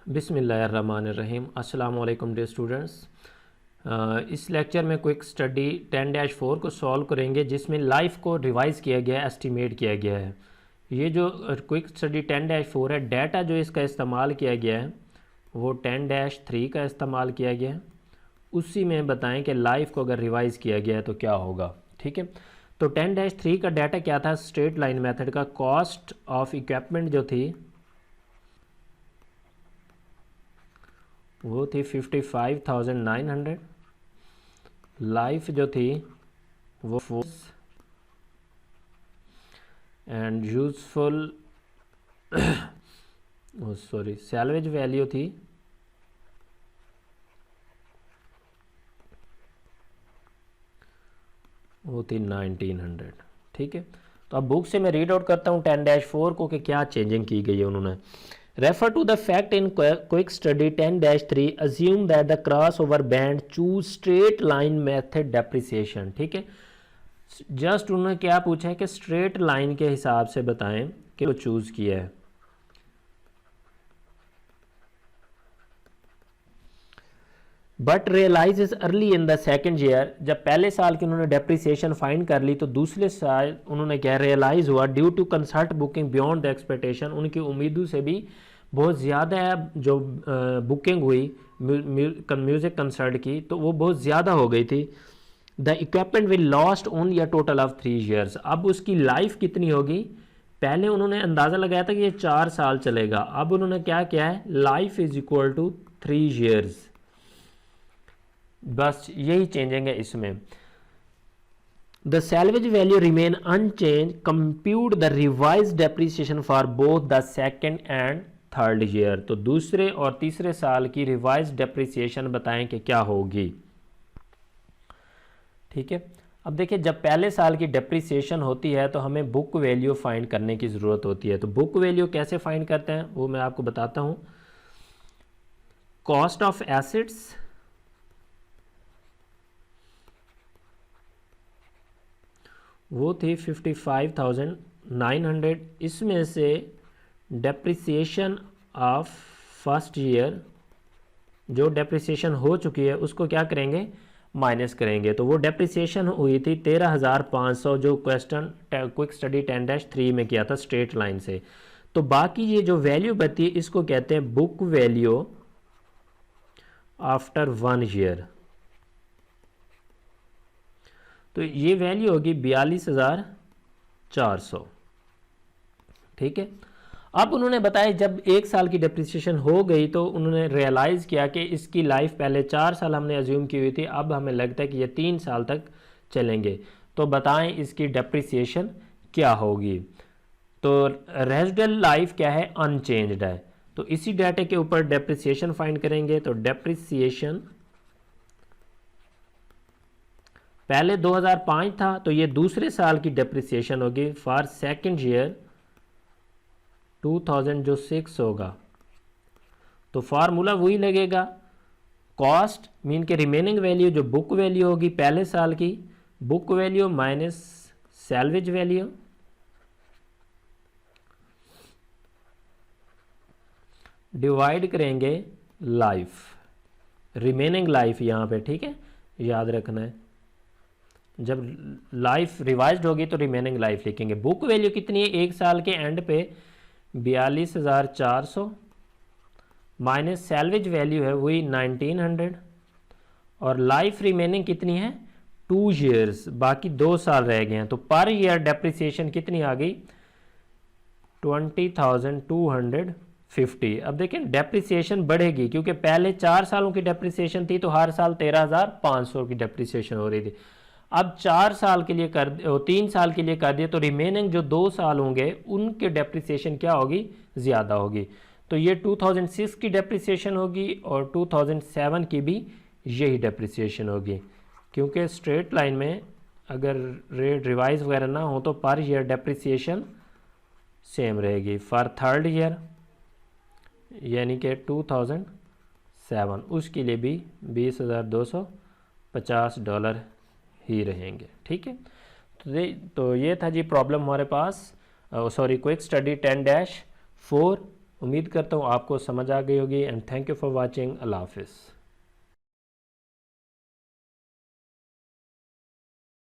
बिस्मिल्लाहिर्रहमानिर्रहीम। अस्सलाम वालेकुम डियर स्टूडेंट्स। इस लेक्चर में क्विक स्टडी 10-4 को सॉल्व करेंगे, जिसमें लाइफ को रिवाइज़ किया गया है, एस्टिमेट किया गया है। ये जो क्विक स्टडी 10-4 है, डाटा जो इसका इस्तेमाल किया गया है वो 10-3 का इस्तेमाल किया गया है। उसी में बताएं कि लाइफ को अगर रिवाइज़ किया गया है तो क्या होगा। ठीक है, तो 10-3 का डाटा क्या था? स्ट्रेट लाइन मेथड का कॉस्ट ऑफ इक्विपमेंट जो थी वो थी 55,900। लाइफ जो थी वो force and useful salvage value थी वो थी 1900। ठीक है, तो अब बुक से मैं रीड आउट करता हूँ 10-4 को कि क्या चेंजिंग की गई है उन्होंने। Refer to the fact in quick study 10-3 assume that the crossover band choose straight line method depreciation। ठीक है, जस्ट उन्होंने क्या पूछा है कि स्ट्रेट लाइन के हिसाब से बताएं कि वो चूज किया है। But realise is early in the second year, जब पहले साल की उन्होंने डेप्रिसिएशन फाइंड कर ली तो दूसरे साल उन्होंने क्या रियलाइज हुआ due to concert booking beyond the expectation, उनकी उम्मीदों से भी बहुत ज़्यादा जो बुकिंग हुई म्यूज़िक कंसर्ट की तो वो बहुत ज़्यादा हो गई थी। The equipment will lost only a total of 3 years. अब उसकी लाइफ कितनी होगी? पहले उन्होंने अंदाज़ा लगाया था कि ये 4 साल चलेगा, अब उन्होंने क्या किया है, life is equal to 3 years. बस यही चेंजिंग है इसमें। The salvage value remain unchanged, compute the revised depreciation for both the second and third year. तो दूसरे और तीसरे साल की रिवाइज डेप्रिसिएशन बताएं कि क्या होगी। ठीक है, अब देखिए जब पहले साल की डेप्रिसिएशन होती है तो हमें बुक वैल्यू फाइंड करने की ज़रूरत होती है। तो बुक वैल्यू कैसे फाइंड करते हैं वो मैं आपको बताता हूं। कॉस्ट ऑफ एसेट्स वो थी 55,900। इसमें से डेप्रिसिएशन ऑफ फर्स्ट ईयर जो डेप्रिसिएशन हो चुकी है उसको क्या करेंगे, माइनस करेंगे। तो वो डेप्रिसिएशन हुई थी 13,500 जो क्वेश्चन क्विक स्टडी 10-3 में किया था स्ट्रेट लाइन से। तो बाकी ये जो वैल्यू बची है इसको कहते हैं बुक वैल्यू आफ्टर 1 ईयर। तो ये वैल्यू होगी 42,400। ठीक है, अब उन्होंने बताया जब 1 साल की डेप्रिसिएशन हो गई तो उन्होंने रियलाइज़ किया कि इसकी लाइफ पहले 4 साल हमने अज्यूम की हुई थी, अब हमें लगता है कि ये 3 साल तक चलेंगे। तो बताएं इसकी डेप्रिसिएशन क्या होगी। तो रेजिडुअल लाइफ क्या है, अनचेंज्ड है। तो इसी डाटे के ऊपर डेप्रिसिएशन फाइंड करेंगे। तो डेप्रिसिएशन पहले 2005 था तो ये दूसरे साल की डेप्रिसिएशन होगी फॉर सेकेंड ईयर 2000 जो 6 होगा। तो फार्मूला वही लगेगा, कॉस्ट मीन के रिमेनिंग वैल्यू जो बुक वैल्यू होगी पहले साल की, book value minus salvage value, divide करेंगे लाइफ, रिमेनिंग लाइफ यहाँ पे। ठीक है, याद रखना है जब लाइफ रिवाइज्ड होगी तो रिमेनिंग लाइफ लिखेंगे। बुक वैल्यू कितनी है 1 साल के एंड पे, 42,400 माइनस सैलवेज वैल्यू है वही 1900 और लाइफ रिमेनिंग कितनी है 2 ईयर्स, बाकी 2 साल रह गए हैं। तो पर ईयर डेप्रिसिएशन कितनी आ गई 20,250। अब देखें डेप्रिसिएशन बढ़ेगी क्योंकि पहले 4 सालों की डेप्रिसिएशन थी तो हर साल 13,500 की डेप्रिसिएशन हो रही थी। अब 4 साल के लिए 3 साल के लिए कर दिए तो रिमेनिंग जो 2 साल होंगे उनके डेप्रिसिएशन क्या होगी, ज़्यादा होगी। तो ये 2006 की डेप्रिसिएशन होगी और 2007 की भी यही डेप्रिसिएशन होगी, क्योंकि स्ट्रेट लाइन में अगर रेट रिवाइज वगैरह ना हो तो पर ईयर डेप्रिसिएशन सेम रहेगी। फॉर थर्ड ईयर यानी कि 2007 उसके लिए भी $20,250 ही रहेंगे। ठीक है, तो ये था जी प्रॉब्लम हमारे पास, सॉरी क्विक स्टडी 10-4 उम्मीद करता हूँ आपको समझ आ गई होगी। And thank you for watching. अल्लाह हाफिज़।